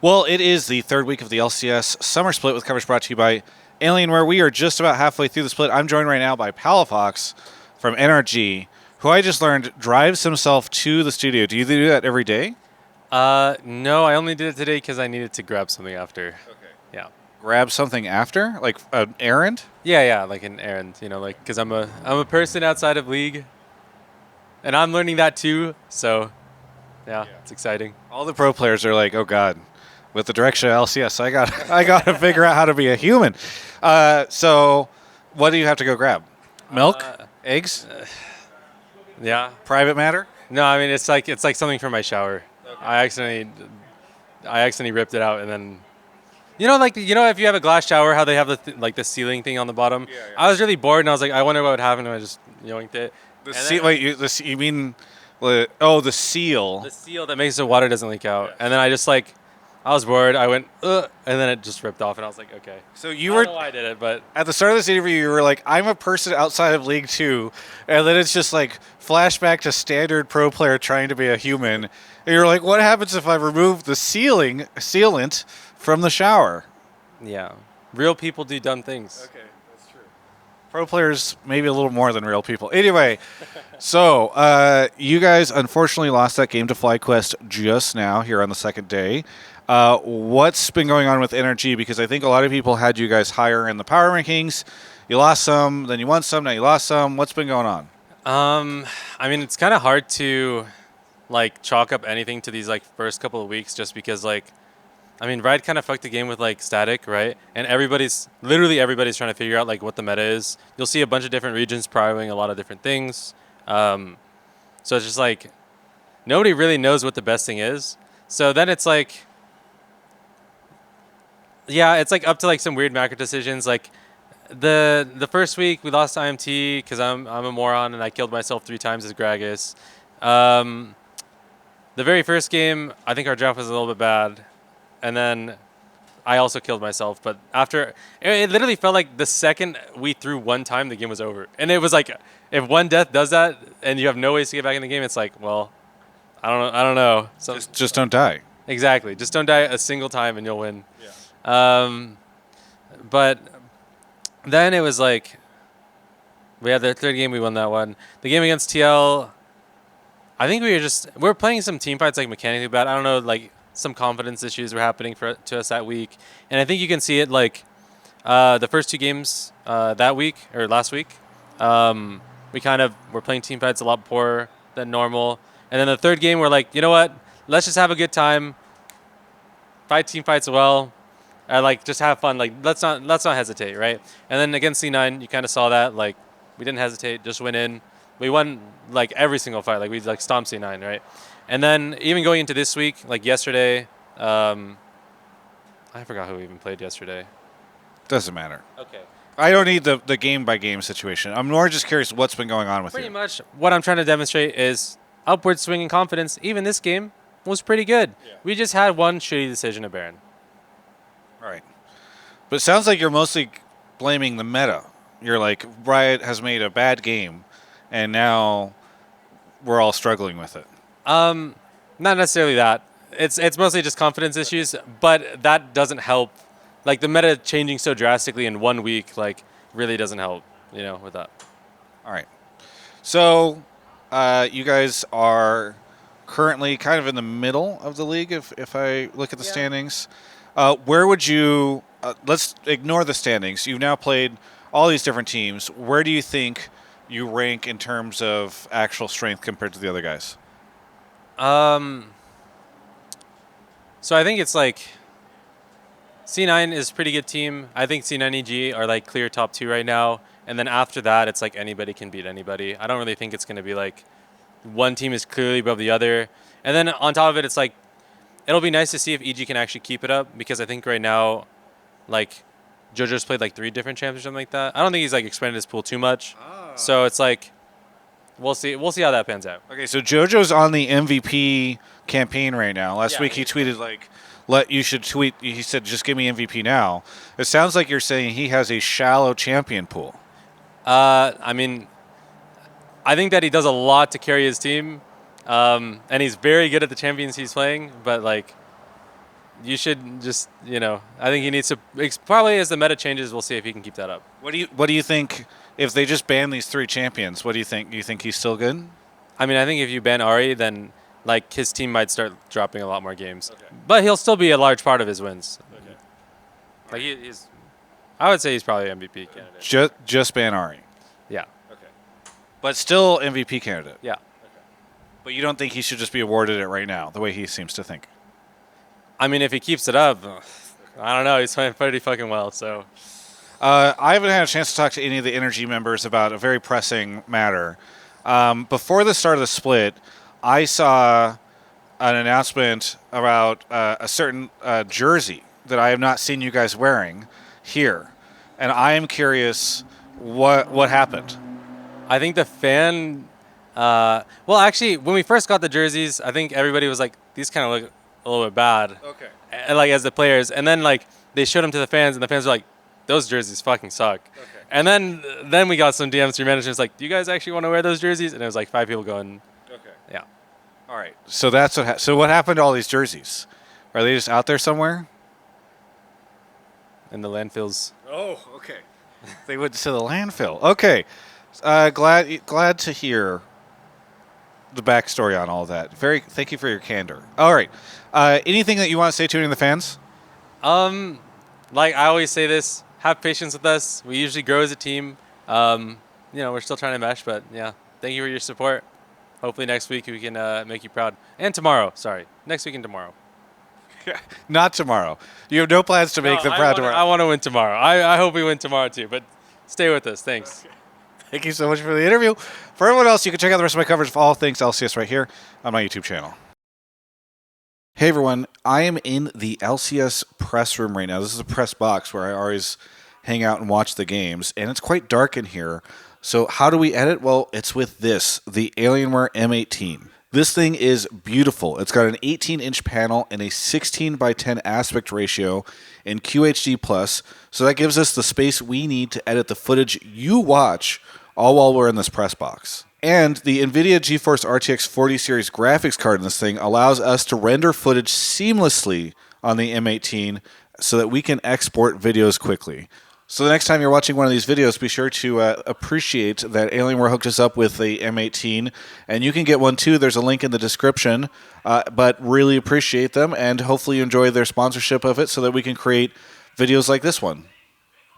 Well, it is the third week of the LCS Summer Split with coverage brought to you by Alienware. We are just about halfway through the split. I'm joined right now by Palafox from NRG, who I just learned drives himself to the studio. Do you do that every day? No, I only did it today because I needed to grab something after. Okay. Yeah. Grab something after? Like an errand? Yeah, like an errand, like because I'm a person outside of League, and I'm learning that too. So, yeah, it's exciting. All the pro players are like, oh, God. With the direction of LCS, I got to figure out how to be a human. So what do you have to go grab? Milk? Eggs? Yeah. Private matter? No, I mean it's like something from my shower. Okay. I accidentally ripped it out, and then if you have a glass shower, how they have the ceiling thing on the bottom. Yeah. I was really bored, and I was like, I wonder what would happen if I just yoinked it. You mean? The seal. The seal that makes the water doesn't leak out, and then I was bored. I went, and then it just ripped off, and I was like, okay. So I don't know why I did it, but at the start of this interview, you were like, "I'm a person outside of League 2," and then it's just like flashback to standard pro player trying to be a human, and you're like, "What happens if I remove the sealant from the shower?" Yeah, real people do dumb things. Okay, that's true. Pro players maybe a little more than real people. Anyway, so you guys unfortunately lost that game to FlyQuest just now here on the second day. What's been going on with NRG? Because I think a lot of people had you guys higher in the power rankings. You lost some, then you won some, now you lost some. What's been going on? I mean, it's kind of hard to chalk up anything to these first couple of weeks, just because Riot kind of fucked the game with static, right? And literally everybody's trying to figure out what the meta is. You'll see a bunch of different regions prioritizing a lot of different things. So it's just nobody really knows what the best thing is. So then it's it's up to some weird macro decisions. The first week we lost IMT because I'm a moron and I killed myself 3 times as Gragas. The very first game, I think our draft was a little bit bad, and then I also killed myself. But after, it literally felt like the second we threw one time, the game was over. And it was if one death does that and you have no ways to get back in the game, it's well, I don't know. So just don't die. Exactly. Just don't die a single time and you'll win. Yeah. But then it was we had the third game, we won that one. The game against TL, I think we were playing some team fights mechanically bad. I don't know, some confidence issues were happening to us that week. And I think you can see it the first 2 games that week or last week. We kind of were playing team fights a lot poorer than normal. And then the third game we're you know what? Let's just have a good time. Fight team fights well. Just have fun. Let's not hesitate, right? And then against C9, you kind of saw that. We didn't hesitate, just went in. We won every single fight. We stomped C9, right? And then even going into this week, yesterday, I forgot who we even played yesterday. Doesn't matter. Okay. I don't need the game by game situation. I'm more just curious what's been going on with you. Pretty much what I'm trying to demonstrate is upward swinging confidence. Even this game was pretty good. Yeah. We just had one shitty decision at Baron. All right. But it sounds like you're mostly blaming the meta. You're Riot has made a bad game, and now we're all struggling with it. Not necessarily that. It's mostly just confidence issues, but that doesn't help. The meta changing so drastically in 1 week, really doesn't help, with that. All right. So you guys are currently kind of in the middle of the league, if I look at the standings. Where would you let's ignore the standings. You've now played all these different teams. Where do you think you rank in terms of actual strength compared to the other guys? So I think it's C9 is a pretty good team. I think C9 EG are clear top 2 right now. And then after that, it's anybody can beat anybody. I don't really think it's going to be one team is clearly above the other. And then on top of it, it's it'll be nice to see if EG can actually keep it up, because I think right now, JoJo's played 3 different champs or something like that. I don't think he's expanded his pool too much. Oh. So it's we'll see how that pans out. Okay, so JoJo's on the MVP campaign right now. Last week he tweeted you should tweet. He said, just give me MVP now. It sounds like you're saying he has a shallow champion pool. I think that he does a lot to carry his team. And he's very good at the champions he's playing, but you should just, I think he needs to. Probably as the meta changes, we'll see if he can keep that up. What do you think if they just ban these 3 champions? What do you think? Do you think he's still good? I mean, I think if you ban Ari, then like his team might start dropping a lot more games, but he'll still be a large part of his wins. Okay. Like he's, I would say he's probably MVP candidate. Just ban Ari. Yeah. Okay. But still MVP candidate. Yeah. But you don't think he should just be awarded it right now, the way he seems to think? I mean, if he keeps it up, I don't know. He's playing pretty fucking well. So I haven't had a chance to talk to any of the Energy members about a very pressing matter. Before the start of the split, I saw an announcement about a certain jersey that I have not seen you guys wearing here, and I am curious what happened. I think the fan. Well, actually, when we first got the jerseys, I think everybody was like, "These kind of look a little bit bad." Okay. Like as the players, and then like they showed them to the fans, and the fans were like, "Those jerseys fucking suck." Okay. And then we got some DMs from managers like, "Do you guys actually want to wear those jerseys?" And it was like 5 people going, Okay. "Yeah." All right. So that's what. So what happened to all these jerseys? Are they just out there somewhere? In the landfills. Oh, okay. They went to the landfill. Okay. Glad to hear the backstory on all that. Thank you for your candor. All right. Anything that you want to say to any of the fans? Like I always say this, have patience with us. We usually grow as a team. We're still trying to mesh, but yeah, thank you for your support. Hopefully next week we can make you proud. And tomorrow, sorry. Next week and tomorrow. Not tomorrow. You have no plans to make them proud tomorrow. I want to win tomorrow. I hope we win tomorrow too, but stay with us. Thanks. Okay. Thank you so much for the interview. For everyone else, you can check out the rest of my coverage of all things LCS right here on my YouTube channel. Hey everyone, I am in the LCS press room right now. This is a press box where I always hang out and watch the games, and it's quite dark in here. So how do we edit? Well, it's with this, the Alienware M18. This thing is beautiful. It's got an 18-inch panel and a 16 by 10 aspect ratio in QHD+, so that gives us the space we need to edit the footage you watch all while we're in this press box. And the NVIDIA GeForce RTX 40 series graphics card in this thing allows us to render footage seamlessly on the M18 so that we can export videos quickly. So the next time you're watching one of these videos, be sure to appreciate that Alienware hooked us up with the M18, and you can get one too. There's a link in the description, but really appreciate them, and hopefully you enjoy their sponsorship of it so that we can create videos like this one.